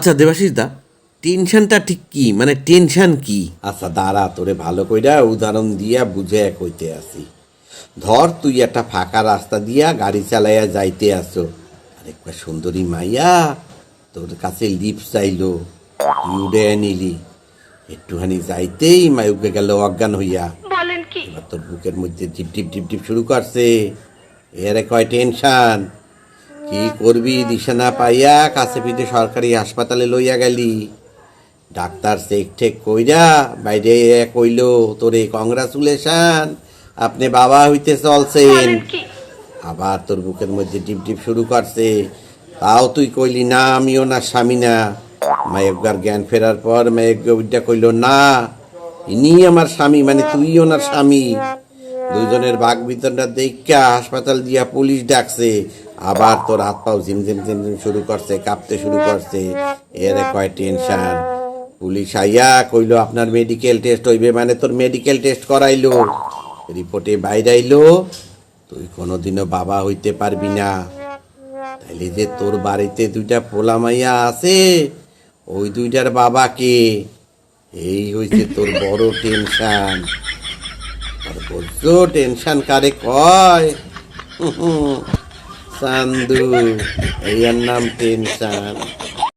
আচ্ছা দেবাশিস দা, টেনশনটা ঠিক কি, মানে টেনশন কি? আচ্ছা দাঁড়া, তোরে ভালো কইরা উদাহরণ দিয়া বুঝে কইতে আসি। ধর তুই একটা ফাঁকা রাস্তা দিয়া গাড়ি চালাইয়া যাইতে আসো, আরেকটা সুন্দরী মাইয়া তোর কাছে লিফট চাইলো, তুই উড়ে নিলি। একটুখানি যাইতেই মায়ুকে গেল অজ্ঞান হইয়া। এবার তোর বুকের মধ্যে টিপ টিপ টিপ টিপ শুরু করছে। এরে কয় টেনশন। কি করবি দিশা না পাইয়া কাছে পিঠে সরকারি হাসপাতালে লইয়া গেলি। ডাক্তার চেক ঠেক কইরা বাইরে কইল তোরে কংগ্রাচুলেশন, আপনি বাবা হইতে চলছেন। আবার তোর বুকের মধ্যে টিপ টিপ শুরু করছে, তাও তুই কইলি না আমি ওনার স্বামী না। মায়েকবার জ্ঞান ফেরার পর মায়েকটা কইল না, ইনি আমার স্বামী, মানে তুই ওনার স্বামী। দুইজনের বাঘ বিতরণটা দেখা হাসপাতাল দিয়া পুলিশ ডাকছে। আবার তোর হাত পাও ঝিমঝিম ঝিমঝিম শুরু করছে, কাঁপতে শুরু করছে। এর কয় টেনশন। পুলিশ আইয়া কইল আপনার মেডিকেল টেস্ট হইবে, মানে তোর মেডিকেল টেস্ট করাইলো। রিপোর্টে বাইরে আইলো তুই কোনোদিনও বাবা হইতে পারবি না। তাইলে যে তোর বাড়িতে দুইটা পোলা মাইয়া আছে, ওই দুইটার বাবা কে? এই হইছে তোর বড় টেনশন। আর বলছো টেনশন কারে কয়? চান্দু, এই নাম টেনশন।